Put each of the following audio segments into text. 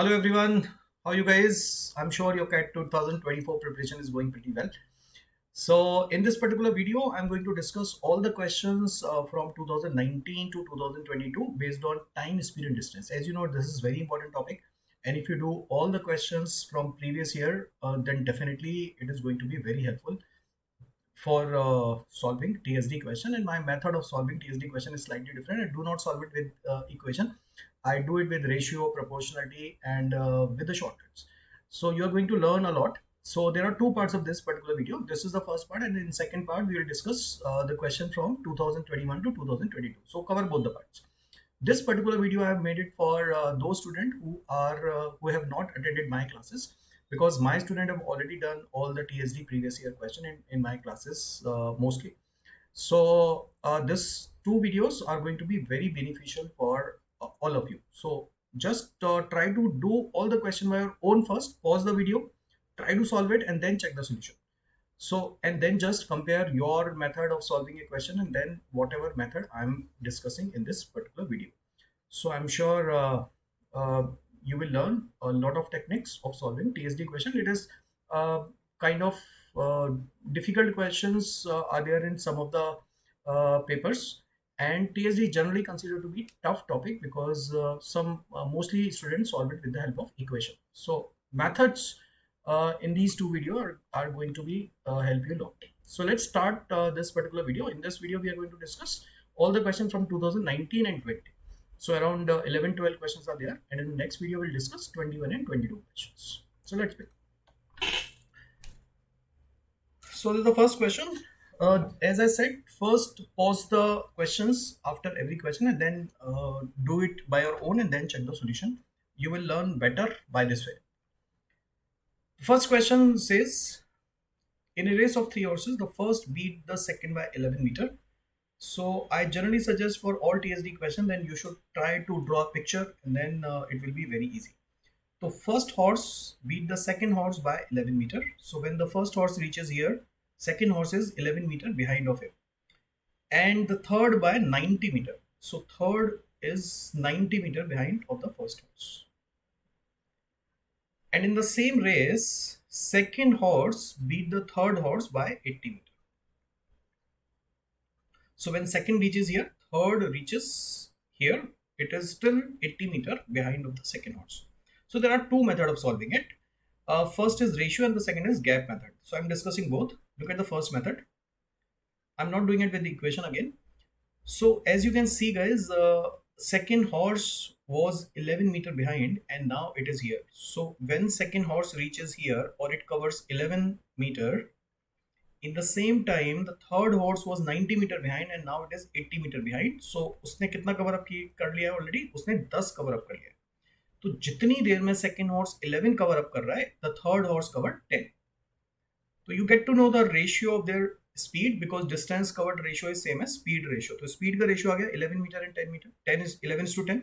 Hello everyone, how are you guys? I'm sure your CAT 2024 preparation is going pretty well. So in this particular video, I'm going to discuss all the questions from 2019 to 2022 based on time, speed and distance. As you know, this is very important topic. And if you do all the questions from previous year, then definitely it is going to be very helpful for solving TSD question. And my method of solving TSD question is slightly different. I do not solve it with equation. I do it with ratio, proportionality, and with the shortcuts. So you're going to learn a lot. So there are two parts of this particular video. This is the first part, and in second part we will discuss the question from 2021 to 2022. So cover both the parts. This particular video I have made it for those students who have not attended my classes, because my student have already done all the TSD previous year question in my classes mostly. So this two videos are going to be very beneficial for all of you. So just try to do all the question by your own first, pause the video, try to solve it and then check the solution. So and then just compare your method of solving a question and then whatever method I'm discussing in this particular video. So I'm sure uh, you will learn a lot of techniques of solving TSD question. It is kind of uh, difficult questions are there in some of the papers, and TSD is generally considered to be tough topic because some mostly students solve it with the help of equation. So methods in these two videos are going to be help you a lot. So let's start this particular video. In this video, we are going to discuss all the questions from 2019 and 20. So around 11, 12 questions are there. And in the next video, we'll discuss 21 and 22 questions. So let's begin. So the first question, as I said, first pause the questions after every question and then do it by your own and then check the solution. You will learn better by this way. First question says, in a race of three horses, the first beat the second by 11 meter. So I generally suggest for all TSD question, then you should try to draw a picture and then it will be very easy. So first horse beat the second horse by 11 meter. So when the first horse reaches here, second horse is 11 meter behind of him. And the third by 90 meter. So third is 90 meter behind of the first horse. And in the same race, second horse beat the third horse by 80 meter. So when second reaches here, third reaches here, it is still 80 meter behind of the second horse. So there are two methods of solving it. First is ratio and the second is gap method. So I'm discussing both. Look at the first method. I'm not doing it with the equation again. So as you can see guys, second horse was 11 meter behind and now it is here. So when second horse reaches here or it covers 11 meter, in the same time the third horse was 90 meter behind and now it is 80 meter behind. So उसने कितना cover up कर लिया है already? उसने 10 cover up कर लिया है. तो जितनी देर में सेकंड हॉर्स 11 कवर अप कर रहा है, द थर्ड हॉर्स कवर 10. तो you get to know the ratio of their speed because distance covered ratio is same as speed ratio. तो स्पीड का रेशियो आ गया 11 metre and 10 metre. 10 is 11 to 10.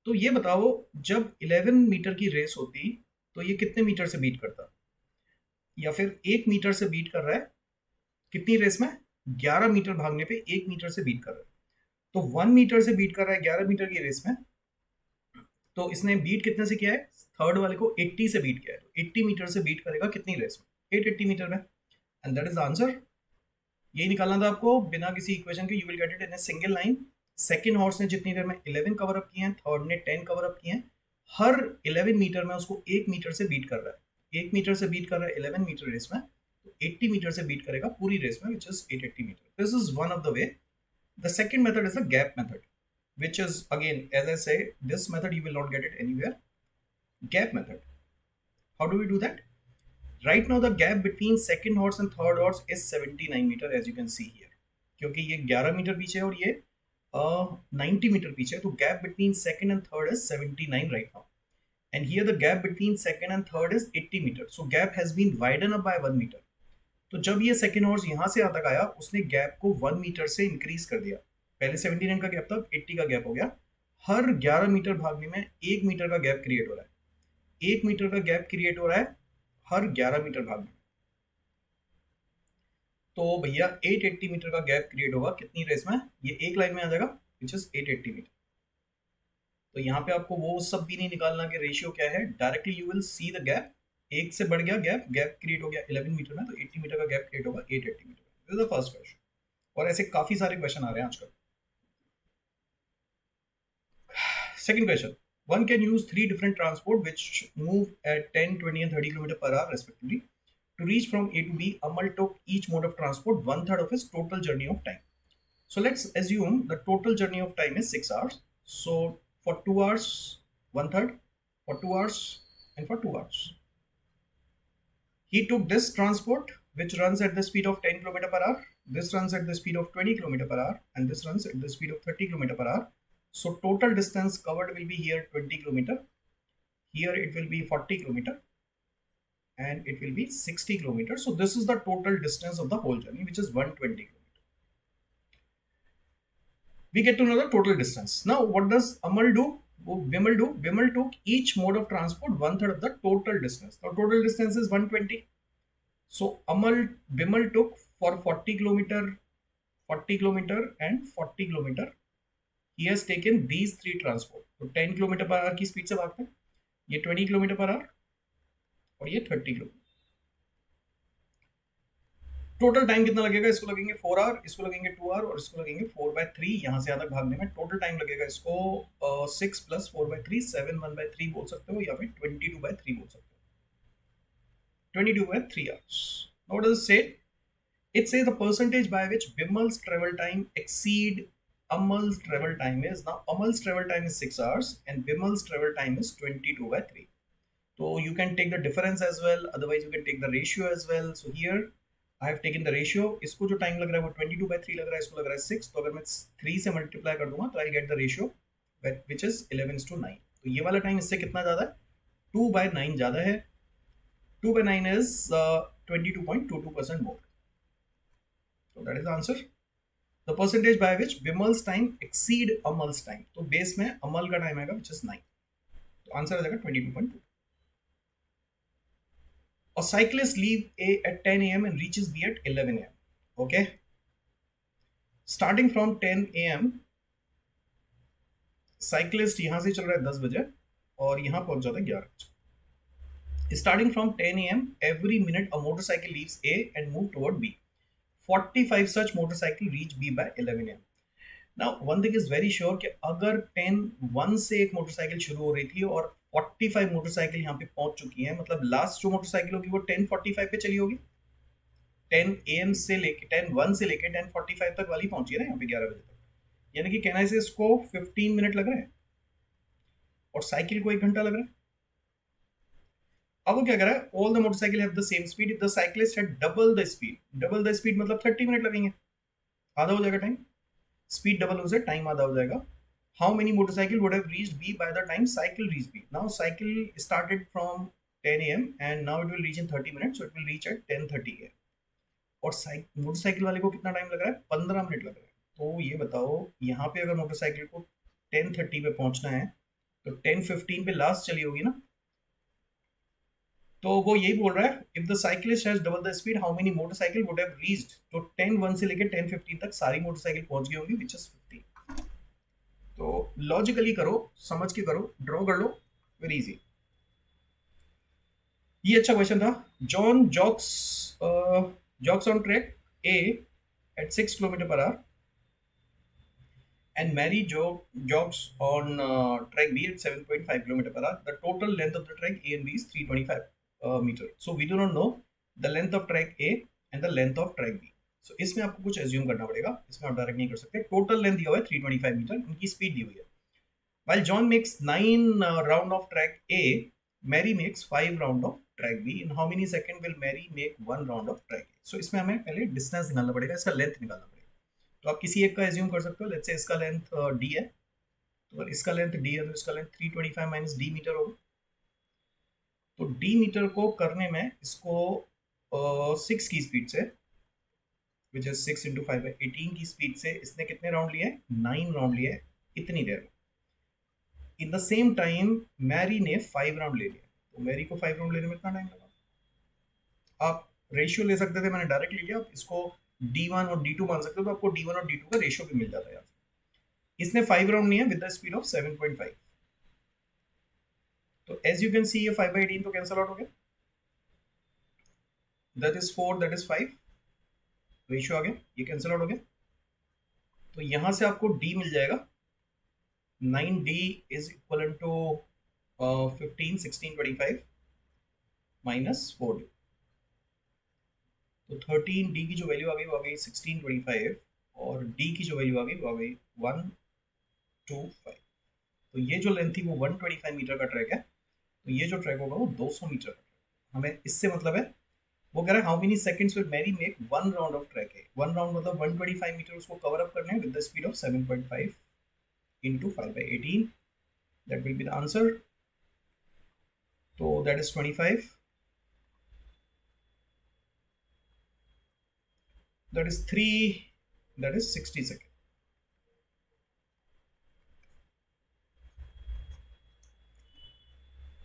तो ये बताओ जब 11 मीटर की रेस होती तो ये कितने मीटर से बीट करता, या फिर 1 मीटर से बीट कर रहा है कितनी रेस में? 11 मीटर भागने पे 1 मीटर से बीट कर रहा है. तो 1 मीटर से बीट कर रहा है 11 मीटर की रेस में. तो इसने बीट कितने से किया है? थर्ड वाले को 80 से बीट किया है. तो 80 मीटर से बीट करेगा कितनी रेस में? 880 मीटर में. And that is the answer. यही निकालना था आपको बिना किसी इक्वेशन के. You will get it in a single line. Second horse ने जितनी देर में 11 कवर अप किए हैं, थर्ड ने 10 कवर अप किए हैं. हर 11 मीटर में उसको 1 मीटर से बीट कर रहा है. 1 मीटर से बीट कर रहा है 11 मीटर रेस में, तो 80 मीटर से बीट करेगा पूरी रेस में, which is 880 metre. This is one of the way. The second method is the gap method, which is again, as I say, this method you will not get it anywhere. Gap method. How do we do that? Right now the gap between second horse and third horse is 79 meter, as you can see here. क्योंकि ये 11 metre पीछे है और ये 90 metre पीछे है, तो gap between second and third is 79 right now. And here the gap between second and third is 80 meter. So gap has been widened up by 1 meter. तो जब ये सेकेंड हॉर्स यहाँ से यहाँ तक आया, उसने गैप को 1 मीटर से इंक्रीज कर दिया. पहले 79 का गैप था, 80 का गैप हो गया. हर 11 मीटर भागने में 1 मीटर का गैप क्रिएट हो रहा है. 1 मीटर का गैप क्रिएट हो रहा है हर 11 मीटर भागने में. तो भैया 880 मीटर का गैप क्रिएट होगा कितनी रेस में? ये एक लाइन में आ जाएगा, विच इज 880 मीटर. तो यहाँ पे आपको वो सब भी नहीं निकालना कि रेशियो क्या है, directly you will see the gap. एक से बढ़ गया गैप, गैप क्रिएट हो गया 11 मीटर में, तो 80 मीटर का गैप क्रिएट होगा 880 metre. This is the first question. और ऐसे काफी सारे क्वेश्चन आ रहे हैं आजकल। Second question. One can use three different transport which move at 10, 20 and 30 km per hour respectively. To reach from A to B, Amal took each mode of transport one third of his total journey of time. So let's assume the total journey of time is 6 hours. So for 2 hours, one third, for 2 hours and for 2 hours. He took this transport which runs at the speed of 10 km per hour. This runs at the speed of 20 km per hour and this runs at the speed of 30 km per hour. So total distance covered will be here 20 km. Here it will be 40 km and it will be 60 km. So this is the total distance of the whole journey, which is 120 km. We get to know the total distance. Now what does Amal do? Bimal do? Bimal took each mode of transport one third of the total distance. Now total distance is 120. So Bimal took for 40 kilometer and 40 kilometer. He has taken these three transport. तो 10 kilometre per our की speed से भागते हैं, ये 20 kilometre per our और ये 30 kilometre. Total time कितना लगेगा? इसको लगेंगे 4 आवर, इसको लगेंगे 2 आवर और इसको लगेंगे 4/3 यहाँ से यहाँ तक भागने में। टोटल टाइम लगेगा इसको 6 + 4/3 7 1/3 बोल सकते हो या फिर 22/3 बोल सकते हो, 22/3 hours. Now what does it say? It says the percentage by which Bimal's travel time exceed Amal's travel time is. Now Amal's travel time is 6 hours and Bimal's travel time is 22/3. So you can take the difference as well, otherwise you can take the ratio as well. So here I have taken the ratio. इसको जो time लग रहा है वो 22/3 लग रहा है, इसको लग रहा है 6। तो अगर मैं 3 से मल्टीप्लाई कर दूंगा तो I get the ratio which is 11:9। तो ये वाला टाइम इससे कितना ज्यादा है? 2/9 ज्यादा है। 2/9 is 22.22% more. So that is the answer. The percentage by which Bimal's time exceed Amal's time. तो बेस में अमल का टाइम आएगा which is 9. तो आंसर आ जाएगा 22.2. A cyclist leaves A at 10 a.m. and reaches B at 11 a.m. Okay. Starting from 10 a.m. Cyclist यहां से चल रहा है 10 बजे और यहां पहुंच जाता है 11 बजे। Starting from 10 a.m. every minute a motorcycle leaves A and move toward B. 45 such motorcycle reach B by 11 a.m. Now one thing is very sure कि अगर 10:01 से एक मोटरसाइकिल शुरू हो रही थी और 45 मोटरसाइकिल यहाँ पे पहुंच चुकी है, मतलब लास्ट जो मोटरसाइकिल होगी वो 10:45 पे चली होगी। 10 AM से लेके 10:01 से लेके 10:45 तक वाली पहुंची है ना यहाँ पे 11 बजे तक, यानी कि कहना से इसको 15 मिनट लग रहे हैं और साइकिल को 1 घंटा लग रहा है। अब वो क्या कर रहा है? All the motorcycle have the same speed. If the cyclist had double the speed मतलब 30 मिनट लगेंगे, आधा हो जाएगा टाइम। स्पीड डबल हो जाए टाइम आधा हो जाएगा। How many motorcycle would have reached B by the time cycle reached B? Now cycle started from 10 a.m. and now it will reach in 30 minutes, so it will reach at 10:30 a.m. और motorcycle वाले को कितना time लग रहा है? 15 minute लग रहा है। तो ये बताओ यहाँ पे अगर मोटरसाइकिल को 10:30 पे पहुंचना है तो 10:15 पे लास्ट चली होगी ना। तो वो यही बोल रहा है if the cyclist has double the speed how many motorcycle would have reached. तो 10:01 से लेकर 10:15 तक सारी मोटरसाइकिल पहुंच गई होंगी विच इज 50। तो लॉजिकली करो, समझ के करो, ड्रॉ कर लो, वेरी इजी। ये अच्छा क्वेश्चन था। John jogs on track A at 6 kilometre per hour and Mary jogs on track B at 7.5 km per hour. The total length of the track A and B is 325 meter. So we do not know the length of track A and the length of track B. So इसमें आपको कुछ assume करना पड़ेगा, इसमें आप direct नहीं कर सकते। टोटल लेंथ दिया हुआ है 325 मीटर, इनकी स्पीड दी हुई है। While John makes 9 round of track A, Mary makes 5 round of track B. In how many second will Mary make 1 round of track A? So इसमें हमें पहले डिस्टेंस निकालना पड़ेगा, इसका लेंथ निकालना पड़ेगा। तो आप किसी एक का एज्यूम कर सकते हो। लेट्स से इसका लेंथ d है, तो अगर इसका लेंथ d है तो इसका लेंथ 325 - d मीटर होगा। तो d मीटर को करने में इसको 6 की स्पीड से विच इज 6 × 5 है 18 की स्पीड से इसने कितने राउंड लिए? 9 राउंड लिए इतनी देर में। In the same time Mary ने 5 राउंड ले लिया। तो मैरी को 5 राउंड लेने में कितना टाइम लगा? आप रेशियो ले सकते थे, मैंने डायरेक्ट ले लिया। आप इसको D1 और D2 मान सकते हो, तो आपको D1 और D2 का रेशियो भी मिल जाता है। इसने 5 राउंड लिया विद द स्पीड ऑफ 7.5। तो एज यू कैन सी ये 5/18 तो कैंसल आउट हो गया, that is 4, that is 5, ratio आ गया, ये कैंसल आउट हो गया। तो यहां से आपको डी मिल जाएगा, 9d is equal to 15 16 25 minus 4d। तो 13d की जो वैल्यू आ गई वो आ गई 1625, और d की जो वैल्यू आ गई वो आ गई 125। तो ये जो लेंथ थी वो 125 मीटर का ट्रैक है, तो ये जो ट्रैक होगा वो 200 मीटर का ट्रैक। हमें इससे मतलब है, वो कह रहा है how many seconds will marry make one round of track है। वन राउंड मतलब 125 मीटर उसको कवर अप करने हैं with the speed of 7.5 into 5/18, that will be the answer। तो that is 25, that is 3, that is 60 seconds।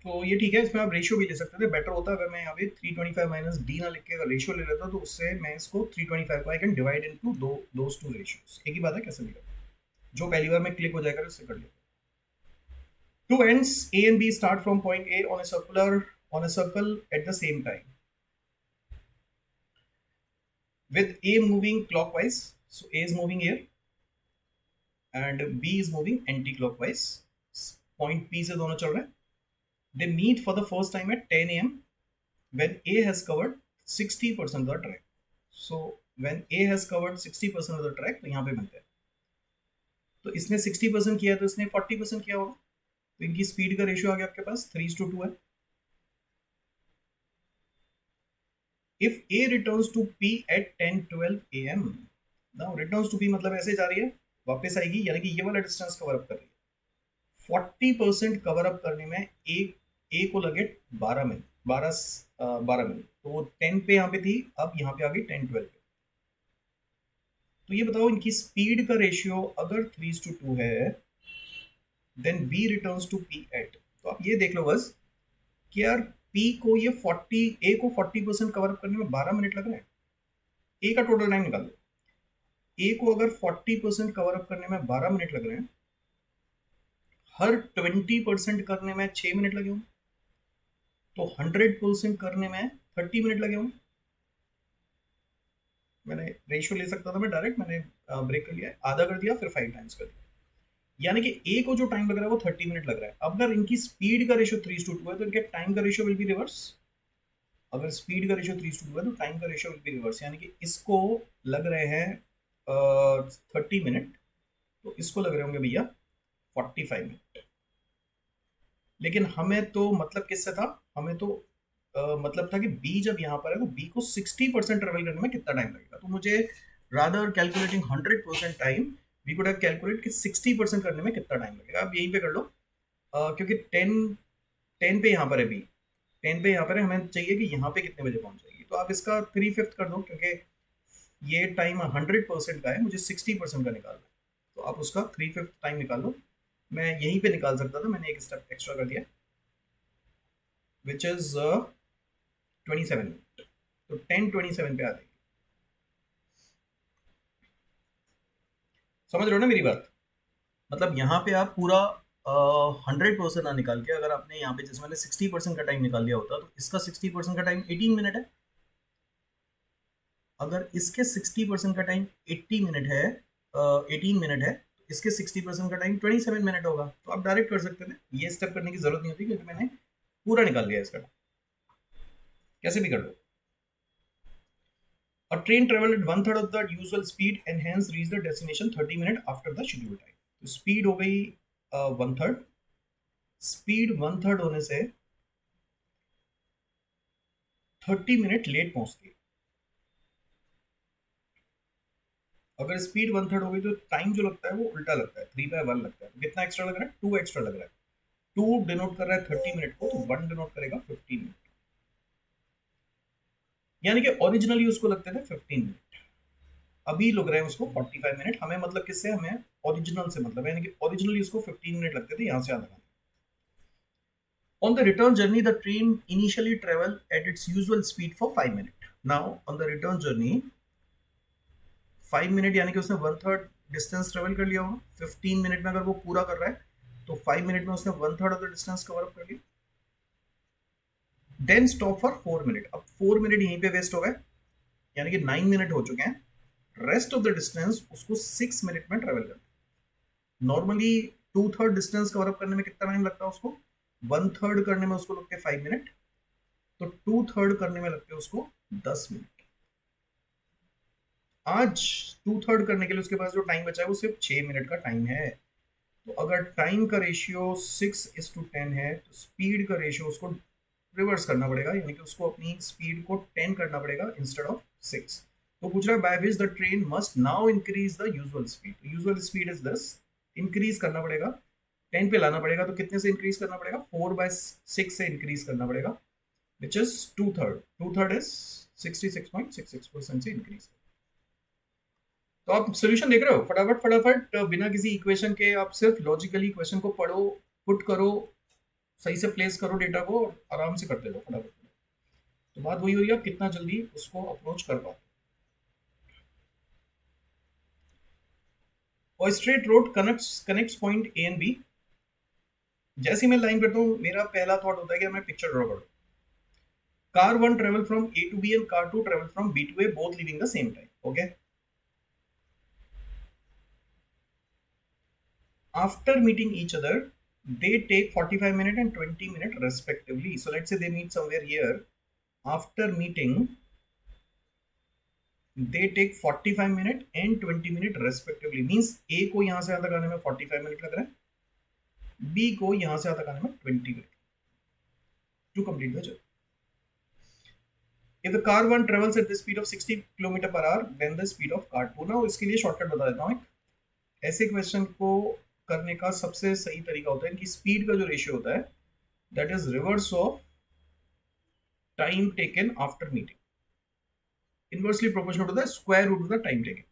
तो ये ठीक है, इसमें आप रेशियो भी ले सकते थे, बेटर होता अगर मैं यहाँ पे 325 माइनस डी ना लिख के अगर रेशियो ले लेता, तो उससे मैं इसको 325 को I can divide into those two ratios. एक ही बात है, कैसे भी कर, जो पहली बार में क्लिक हो जाएगा उससे कर लेते। Two ends A and B start from point A on a circle at the same time, with A moving clockwise. So A is moving here and B is moving anti-clockwise. Point P से दोनों चल रहे हैं। They meet for the first time at 10 a.m. when A has covered 60% of the track. So when A has covered 60% of the track, तो यहाँ पे मिलते हैं। तो इसने 60% किया तो इसने 40% किया होगा, तो इनकी स्पीड का रेशियो आ गया आपके पास 3:2 है। If A returns to P at 10:12 a.m. Now returns to P मतलब ऐसे जा रही है, वापस आएगी, यानी कि ये वाला डिस्टेंस कवर अप कर रही है। 40% कवर अप करने में ए को लगे 12 मिनट, 12 मिनट। तो वो 10 पे यहाँ पे थी, अब यहाँ पे आ गई 10:12 पे। तो ये बताओ इनकी स्पीड का रेशियो अगर 3:2 है, then B returns to P at, तो आप ये देख लो बस कि यार पी को ये 40, ए को 40% कवर अप करने में 12 मिनट लग रहे हैं। ए का टोटल टाइम निकाल लो, ए को अगर 40% कवर अप करने में 12 मिनट लग रहे हैं, हर 20% करने में 6 मिनट लगे होंगे, तो 100% करने में 30 मिनट लगे होंगे। मैंने रेशियो ले सकता था मैं डायरेक्ट, मैंने ब्रेक कर लिया, आधा कर दिया, फिर 5 टाइम्स कर दिया, यानी कि ए को जो टाइम लग रहा है वो 30 मिनट लग रहा है। अब अगर इनकी स्पीड का रेशियो 3:2 है, तो इनके टाइम का रेशियो विल बी रिवर्स। अगर स्पीड का रेशियो 3:2 है तो टाइम का रेशियो विल बी रिवर्स, यानी कि इसको लग रहे हैं 30 मिनट, तो इसको लग रहे होंगे भैया 45 मिनट। लेकिन हमें तो मतलब किससे था, हमें तो मतलब था कि बी जब यहाँ पर है तो बी को 60% ट्रेवल करने में कितना टाइम लगेगा। तो मुझे rather calculating 100% time, we could have calculate कि 60% करने में कितना टाइम लगेगा। अब यहीं पे कर लो, क्योंकि 10 पे यहाँ पर है बी, 10 पे यहाँ पर है, हमें चाहिए कि यहाँ पे कितने बजे पहुँच जाएगी। तो आप इसका 3/5 कर दो, क्योंकि ये टाइम 100% का है, मुझे 60% का निकालना है, तो आप उसका 3/5 टाइम निकाल लो। मैं यहीं पे निकाल सकता था, मैंने एक स्टेप एक्स्ट्रा कर दिया, विच इज 27 मिनट, तो 10:27 पे आ जाएगी। समझ रहे हो ना मेरी बात, मतलब यहाँ पे आप पूरा 100% ना निकाल के, अगर आपने यहाँ पे जैसे मैंने 60% का टाइम निकाल लिया होता, तो इसका 60% का टाइम 18 मिनट है। अगर इसके 60% का टाइम 80 मिनट है, 18 मिनट है, तो इसके 60% का टाइम 27 मिनट होगा। तो आप डायरेक्ट कर सकते थे, ये स्टेप करने की जरूरत नहीं होती, क्योंकि मैंने पूरा निकाल लिया इसका, कैसे भी कर लो। A train traveled at 1/3 of the usual speed and hence reached the destination 30 minutes after the scheduled time। तो स्पीड हो गई 1/3, स्पीड 1/3 होने से 30 मिनट लेट पहुंचती है। अगर स्पीड 1/3 हो गई तो टाइम जो लगता है वो उल्टा लगता है, 3/1 लगता है। तो कितना एक्स्ट्रा लग रहा है, 2 एक्स्ट्रा लग रहा है। 2 डिनोट कर रहा है 30 मिनट को, तो 1 डिनोट करेगा 15 मिनट, यानी कि ओरिजिनली उसको लगते थे 15 मिनट, अभी लग रहे हैं उसको 45 मिनट। हमें मतलब किससे, हमें ओरिजिनल से मतलब है, यानी कि ओरिजिनली उसको 15 मिनट लगते थे, यहाँ से आधा घंटा। On the return journey, the train initially traveled at its usual speed for 5 minutes. Now, on the return journey, 5 minute यानी कि उसने 1/3 डिस्टेंस ट्रेवल कर लिया होगा। 15 मिनट में अगर वो पूरा कर रहा है, तो 5 मिनट में उसने 1/3 of the distance cover up कर लिया। Then stop for 4 minute. अब 4 मिनट यहीं पे वेस्ट हो गए, यानी कि 9 मिनट हो चुके हैं। रेस्ट ऑफ द डिस्टेंस उसको 6 मिनट में ट्रेवल करना। नॉर्मली 2/3 डिस्टेंस कवर अप करने में कितना टाइम लगता है उसको, 1/3 करने में उसको लगते हैं 5 मिनट, तो 2/3 करने में लगते हैं उसको 10 मिनट। आज 2/3 करने के लिए उसके पास जो टाइम बचा है वो सिर्फ 6 मिनट का टाइम है। तो अगर टाइम का रेशियो 6:10 है तो स्पीड का रेशियो उसको रिवर्स करना पड़ेगा, यानी कि उसको अपनी स्पीड को 10 करना पड़ेगा इंस्टेड ऑफ 6। तो पूछ रहा है by which the train must now increase the usual speed. Usual speed is this, increase करना पड़ेगा, 10 पे लाना पड़ेगा। तो कितने से इंक्रीज करना पड़ेगा, 4/6 से इंक्रीज करना पड़ेगा, विच इज 2/3। 2/3 इज 66.66% से इंक्रीज। तो आप सोल्यूशन देख रहे हो, फटाफट फटाफट बिना किसी इक्वेशन के आप सिर्फ लॉजिकली क्वेश्चन को पढ़ो, पुट करो, सही से प्लेस करो डेटा को, और आराम से करते जाओ फटाफट। तो बात वही हो रही है, आप कितना जल्दी उसको अप्रोच कर पाओ। और straight road connects point A and B. जैसे ही मैं लाइन करता हूँ मेरा पहला थॉट होता है कि मैं पिक्चर ड्रॉ करूँ। Car 1 travel from A to B and car 2 travel from B to A, both leaving the same time. Okay, after meeting each other they take 45 minutes and 20 minutes respectively. So let's say they meet somewhere here. After meeting they take 45 minutes and 20 minutes respectively, means A को यहां से यहाँ तक आने में 45 minute लग रहा है, B को यहां से यहाँ तक आने में 20 minute to complete the journey. If the car 1 travels at the speed of 60 km per hour, then the speed of car 2. now इसके लिए शॉर्टकट बता देता हूँ। एक ऐसे क्वेश्चन को करने का सबसे सही तरीका होता है कि स्पीड का जो रेशियो होता है that is reverse of time taken after meeting, inversely proportional होता है square root of the time taken.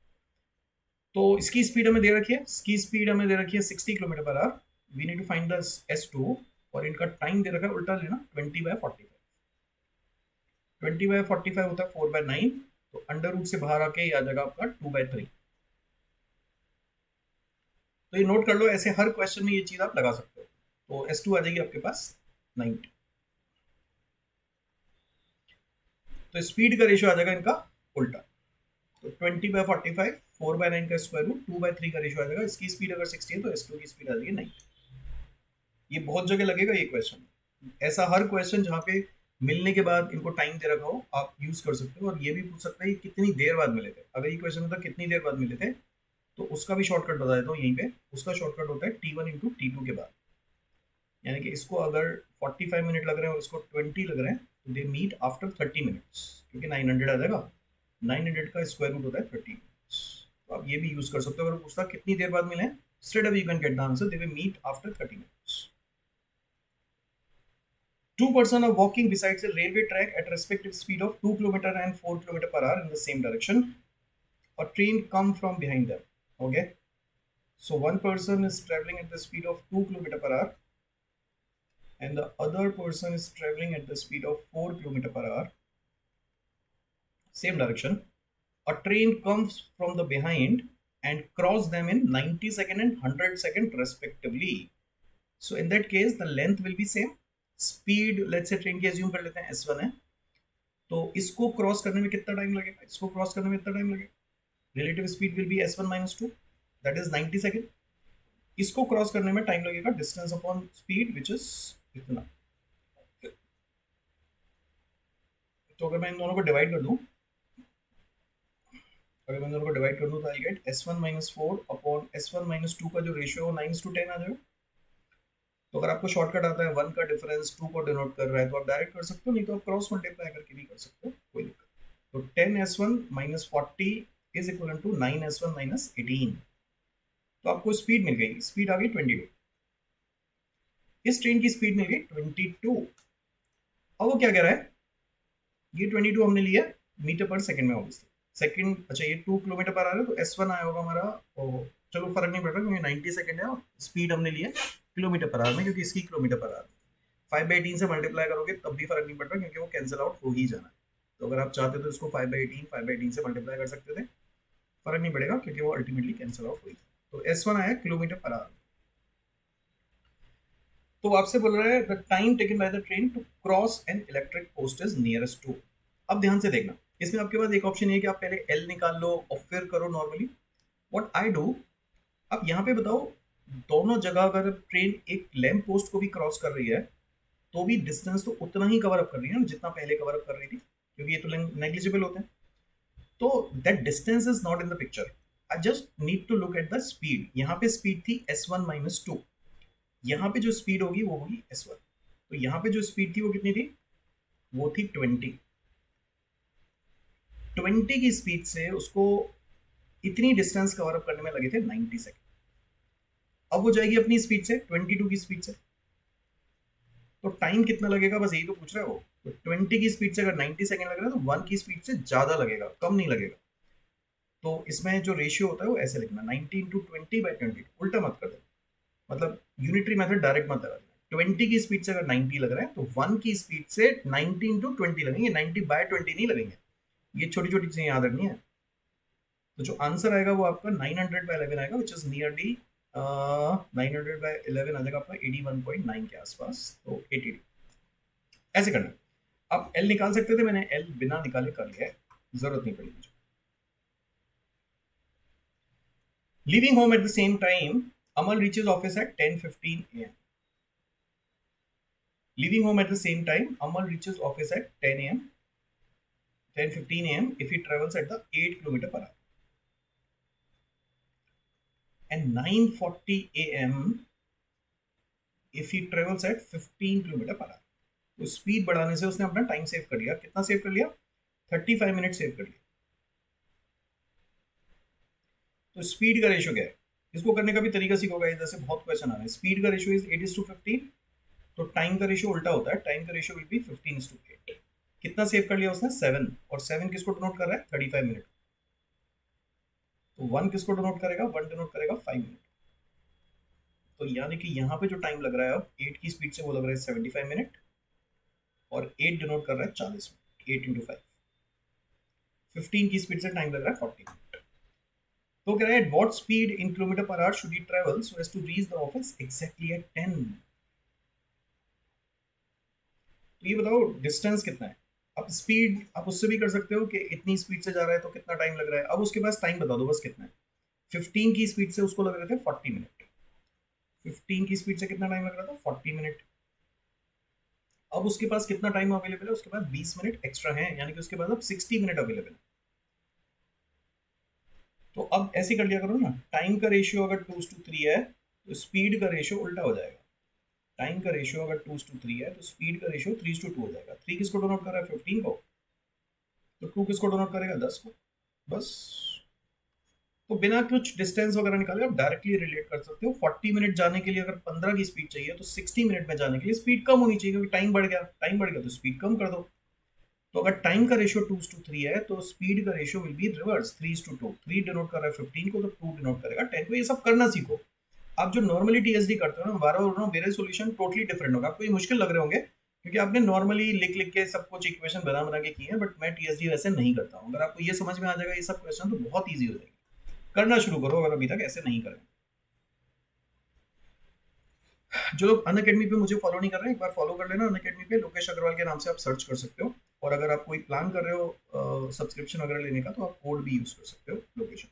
तो इसकी स्पीड हमें दे रखी है, इसकी स्पीड हमें दे रखी है 60 kilometre per hour. We need to find the S2, और इनका टाइम दे रखा है, उल्टा लेना, 20/45। 20/45 होता है 4/9, तो अंडर रूट से बाहर आके आ जाएगा आपका 2/3। तो ये नोट कर लो, ऐसे हर क्वेश्चन में ये चीज आप लगा सकते हो। तो S2 आ जाएगी आपके पास 90। तो स्पीड का रेशियो आ जाएगा इनका उल्टा। तो 20/45, 4/9 का स्क्वायर रूट, 2/3 का रेशियो आ जाएगा। इसकी स्पीड अगर 60 है तो S2 की स्पीड आ जाएगी 90। ये बहुत जगह लगेगा ये क्वेश्चन, ऐसा हर क्वेश्चन जहाँ पे मिलने के बाद इनको टाइम दे रखा हो आप यूज कर सकते हो। और ये भी पूछ सकते हैं कितनी देर बाद मिले थे। अगर ये क्वेश्चन होता कितनी देर बाद मिले थे तो उसका भी शॉर्टकट बता देता हूँ यहीं पे। उसका शॉर्टकट होता है T1 इंटू T2 के बाद, यानी कि इसको अगर 45 मिनट लग रहे हैं और इसको 20 लग रहे हैं तो दे मीट आफ्टर 30 मिनट्स, क्योंकि 900 आ जाएगा। 900 का स्क्वायर रूट होता है 30 मिनट्स। तो आप ये भी यूज कर सकते हो। अगर पूछता कितनी देर बाद मिले, straight away you can get the answer, they will meet after 30 minutes. Two persons are walking besides a railway track at respective speed of 2 km and 4 km per hour in the same direction. A train comes from behind them. Okay. So one person is traveling at the speed of 2 km per hour and the other person is traveling at the speed of 4 km per hour. Same direction. A train comes from the behind and cross them in 90 second and 100 second respectively. So in that case the length will be same. Speed let's say train की assume कर लेते हैं S1 है, तो इसको cross करने में कितना टाइम लगेगा, इसको क्रॉस करने में कितना टाइम लगेगा। Relative speed will be S1 - 2, that is 90 second. इसको क्रॉस करने में टाइम लगेगा distance upon speed which is इतना। तो अगर मैं इन दोनों को डिवाइड कर दूं, तो I get S1 - 4 upon S1 - 2 का जो रेशियो 9:10 आ जाएगा। तो अगर आपको शॉर्टकट आता है 1 का डिफरेंस 2 को डिनोट कर रहा है तो आप डायरेक्ट कर सकते हो, नहीं तो आप क्रॉस मल्टीप्लाई करके भी कर सकते हो, कोई दिक्कत। तो 10S1 - 40 is equal to 9S1 - 18। तो आपको स्पीड मिल गई, स्पीड आ गई 22। इस ट्रेन की स्पीड मिल गई 22। अब वो क्या कह रहा है, ये 22 हमने लिया मीटर पर सेकंड में, ऑब्वियसली सेकंड। अच्छा ये 2 किलोमीटर पर आ रहा है तो S1 आया होगा हमारा, चलो फर्क नहीं पड़ रहा क्योंकि 90 सेकंड है और स्पीड हमने लिया किलोमीटर पर आवर में, क्योंकि इसकी किलोमीटर पर आवर 5/18 से मल्टीप्लाई करोगे तब भी फर्क नहीं पड़ रहा क्योंकि वो कैंसिल आउट हो ही जाना है। तो अगर आप चाहते तो इसको 5/18 से मल्टीप्लाई कर सकते थे, फर्क नहीं पड़ेगा क्योंकि वो अल्टीमेटली कैंसिल आउट हुई। तो S1 आया किलोमीटर पर आवर। तो वो आपसे बोल रहा है the time taken by the train to cross an electric post is nearest to. अब ध्यान से देखना, इसमें आपके पास एक ऑप्शन है कि आप पहले एल निकाल लो और फिर करो नॉर्मली। व्हाट आई डू, अब यहाँ पे बताओ, दोनों जगह अगर ट्रेन एक लैंप पोस्ट को भी क्रॉस कर रही है तो भी डिस्टेंस तो उतना ही कवर अप कर रही है ना जितना पहले कवर अप कर रही थी, क्योंकि ये तो नेग्लिजिबल होते हैं। तो that distance is not in the picture. I just need to look at the speed. यहाँ पे स्पीड थी S1 - 2, यहाँ पे जो स्पीड होगी वो होगी S1। तो यहाँ पे जो स्पीड थी वो कितनी थी, वो थी 20। 20 की स्पीड से उसको इतनी डिस्टेंस कवर अप करने में लगे थे 90 सेकेंड। अब वो जाएगी अपनी स्पीड से 22 की स्पीड से, तो टाइम कितना लगेगा बस यही तो पूछ रहे हो। तो 20 की स्पीड से अगर 90 सेकेंड लग रहा है तो 1 की स्पीड से ज्यादा लगेगा, कम नहीं लगेगा। तो इसमें जो रेशियो होता है वो ऐसे लिखना, 90 × 20/20, उल्टा मत कर देना। मतलब यूनिटरी मेथड डायरेक्ट मत लगा देना। 20 की स्पीड से अगर 90 लग रहा है तो 1 की स्पीड से 90 × 20 लगेंगे, 90/20 नहीं लगेंगे। ये छोटी छोटी चीजें याद रखनी है। तो जो आंसर आएगा वो आपका 900/11 आएगा, विच इज नियरली 900/11 आ जाएगा आपका 81.9 के आसपास। तो 80 ऐसे करना। आप एल निकाल सकते थे, मैंने एल बिना निकाले कर लिया है, जरूरत नहीं पड़ी मुझे। Leaving home at the same time, Amal reaches office at 10:15 AM। Leaving home at the same time, Amal reaches office at 10 a.m. 10:15 a.m. if he travels at the 8 km/h, and 9:40 a.m. if he travels at 15 km/h। तो speed बढ़ाने से उसने अपना time save कर लिया। कितना save कर लिया, 35 मिनट सेव कर लिया। तो स्पीड का रेशियो क्या है, इसको करने का भी तरीका सीखोगा, जैसे बहुत क्वेश्चन आ रहे हैं। स्पीड का रेशियो इज 8:15, तो टाइम का रेशियो उल्टा होता है, टाइम का रेशियो विल बी 15:8। कितना सेव कर लिया उसने, 7, और 7 किसको डिनोट कर रहा है, 35 मिनट। तो 1 किसको डिनोट करेगा, 1 डिनोट करेगा 5 मिनट। तो यानी कि यहाँ पे जो टाइम लग रहा है अब 8 की स्पीड से वो लग रहा है 75 मिनट, और 8 डिनोट कर रहा है 40 मिनट। 8 × 5, 15 की स्पीड से टाइम लग रहा है 40 मिनट। तो कह रहा है what speed in km/h should he travel so as to reach the office exactly at 10। तो ये बताओ डिस्टेंस कितना है। अब स्पीड आप उससे भी कर सकते हो कि इतनी स्पीड से जा रहा है तो कितना टाइम लग रहा है। अब उसके पास टाइम बता दो बस कितना है। 15 की स्पीड से उसको लग रहे थे 40 मिनट। 15 की स्पीड से कितना टाइम लग रहा था, 40 मिनट। अब उसके पास कितना टाइम अवेलेबल है, उसके पास 20 मिनट एक्स्ट्रा है, यानी कि उसके पास अब 60 मिनट अवेलेबल है। तो अब ऐसे कर लिया करो ना, टाइम का रेशियो अगर 2:3 है तो स्पीड का रेशियो उल्टा हो जाएगा। टाइम का रेशियो अगर 2:3 है तो स्पीड का रेशियो 3:2 हो जाएगा। 3 किसको डोनोट कर रहा है, 15 को, तो 2 किसको डोनोट करेगा, 10 को। बस। तो बिना कुछ डिस्टेंस वगैरह निकाले आप डायरेक्टली रिलेट कर सकते हो। 40 मिनट जाने के लिए अगर 15 की स्पीड चाहिए तो 60 मिनट में जाने के लिए स्पीड कम होनी चाहिए, क्योंकि टाइम बढ़ गया। टाइम बढ़ गया तो स्पीड कम कर दो। तो अगर टाइम का रेशियो 2:3 है तो स्पीड का ratio will be reverse, 3:2। 3 denote कर रहा है 15 को, तो 2 डिनोट करेगा 10 को। ये सब करना सीखो। आप जो नॉर्मली टीएसडी करते हो ना, बार बार बोल रहा हूँ, मेरे सोल्यूशन टोटली डिफरेंट होगा। आपको ये मुश्किल लग रहे होंगे क्योंकि आपने नॉर्मली लिख लिख के सब कुछ इक्वेशन बना बना के की है, बट मैं टीएसडी वैसे नहीं करता हूँ। अगर आपको ये समझ में आ जाएगा ये सब क्वेश्चन तो बहुत ईजी हो जाएगी। करना शुरू करो अगर अभी तक ऐसे नहीं करें। जो लोग अन अकेडमी पे मुझे फॉलो नहीं कर रहे हैं, एक बार फॉलो कर लेना। अन अकेडमी पे लोकेश अग्रवाल के नाम से आप सर्च कर सकते हो, और अगर आप कोई प्लान कर रहे हो सब्सक्रिप्शन वगैरह लेने का तो आप कोड भी यूज कर सकते हो, location.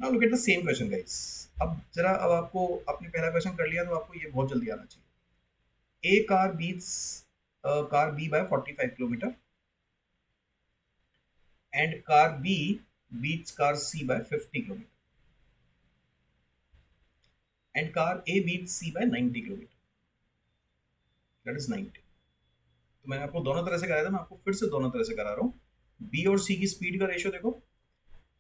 Now look at the same question guys. अब जरा, अब आपको, आपने पहला क्वेश्चन कर लिया तो आपको ये बहुत जल्दी आना चाहिए। A car beats car B by 45 kilometre, and car B beats car C by 50 kilometre, and car A beats C by 90 kilometre, that is 90। तो मैंने आपको दोनों तरह से कराया था, मैं आपको फिर से दोनों तरह से करा रहा हूँ। बी और सी की स्पीड का रेशियो देखो।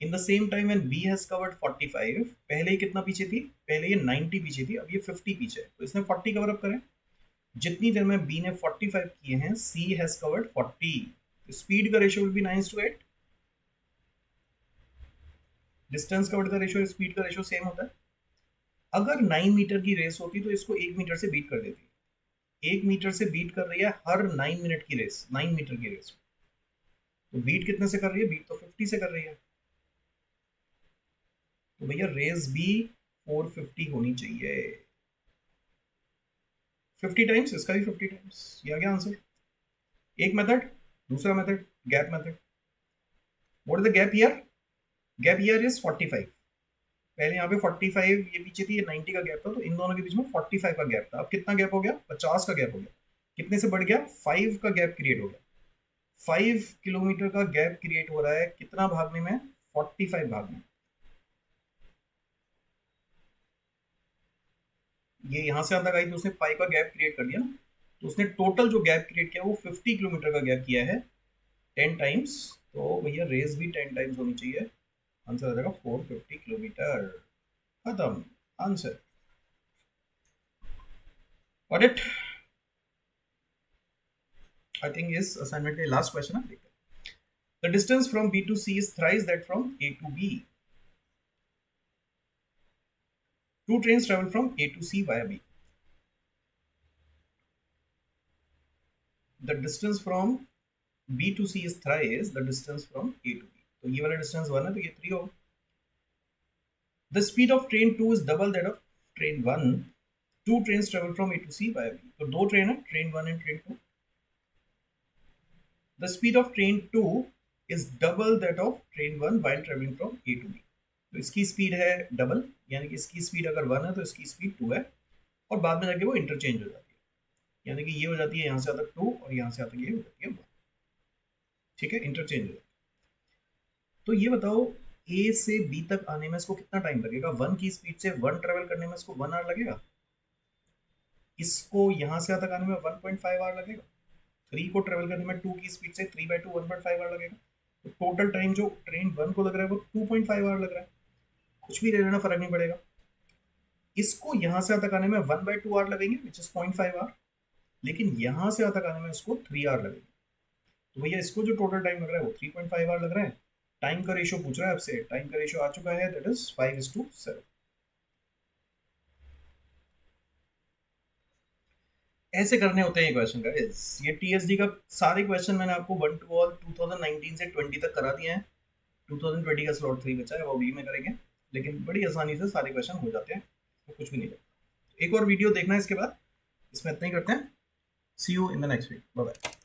In the same time when B has covered 45, पहले ही कितना पीछे थी, पहले ये 90 पीछे थी, अब ये 50 पीछे है, तो इसने 40 कवर अप करें। जितनी देर में बी ने 45 किए हैं, सी हैज कवर्ड 40। स्पीड का ratio will be 9:8। Distance covered का रेशियो स्पीड का रेशियो सेम होता है। अगर 9 मीटर की रेस होती तो इसको 1 मीटर से बीट कर देती। 1 मीटर से बीट कर रही है हर 9 मिनट की रेस, 9 मीटर की रेस। तो बीट कितने से कर रही है, बीट तो 50 से कर रही है। तो भैया रेस भी 450 होनी चाहिए। 50 टाइम्स, इसका भी 50 टाइम्स। ये आ गया आंसर। एक मेथड, दूसरा method gap method. What is the gap year? Gap year is 45। पहले यहाँ पे 45 ये पीछे थी, ये 90 का गैप था, तो इन दोनों के बीच में 45 का गैप था। अब कितना गैप हो गया? 50 का गैप हो गया। कितने से बढ़ गया? 5 का गैप क्रिएट हो गया। 5 किलोमीटर का गैप क्रिएट हो रहा है, कितना भागने में? 45 भागने में। ये यहां से आता गई तो उसने 5 का गैप क्रिएट कर दिया ना, तो उसने टोटल जो गैप क्रिएट किया वो 50 किलोमीटर का गैप किया है 10 टाइम्स। तो भैया रेस भी 10 टाइम्स होनी चाहिए। आंसर आ जाएगा 450 किलोमीटर। खत्म answer. Got it? I think is assignment के last question है। देखते हैं। The distance from B to C is thrice that from A to B. Two trains travel from A to C via B. The distance from B to C is thrice the distance from A to B. तो ये वाला distance 1 है, तो ये 3 होगा। The speed of train 2 is double that of train 1. Two trains travel from A to C via B. तो दो train है, train 1 and train 2. The speed of train 2 is double that of train 1 while traveling from A to B. तो इसकी speed है double, यानी कि इसकी speed अगर 1 है तो इसकी स्पीड 2 है, और बाद में जाके वो इंटरचेंज हो जाती है, यानी कि ये हो जाती है यहाँ से आता 2 और यहाँ से आता ये हो जाती है 1। ठीक है, इंटरचेंज हो जाती है। तो ये बताओ ए से बी तक आने में इसको कितना टाइम लगेगा? 1 की स्पीड से 1 ट्रेवल करने में इसको 1 आवर लगेगा। इसको यहाँ से तक आने में 1.5 आवर लगेगा। 3 को ट्रेवल करने में 2 की स्पीड से 3/2 1.5 आवर लगेगा। तो टोटल टाइम जो ट्रेन 1 को लग रहा है वो 2.5 आवर लग रहा है। कुछ भी ले लेना, फर्क नहीं पड़ेगा। इसको यहाँ से तक आने में 1/2 आवर लगेंगे, विच इज 0.5 आवर। लेकिन यहाँ से तक आने में इसको 3 आवर लगेंगे। तो भैया इसको जो टोटल टाइम लग रहा है वो 3.5 आवर लग रहा है। टाइम का रेशियो पूछ रहा है आपसे, टाइम का रेशियो आ चुका है, दैट इज 5:7। ऐसे करने होते हैं ये क्वेश्चन गाइस। ये टीएसडी का सारे क्वेश्चन मैंने आपको 1 to all 2019 से 20 तक करा दिए हैं। 2020 का स्लॉट 3 बचा है, वो भी में करेंगे, लेकिन बड़ी आसानी से सारे क्वेश्चन हो जाते हैं, तो कुछ भी नहीं लगता। एक और वीडियो देखना है इसके बाद, इसमें इतना ही करते हैं। See you in the next week, bye bye.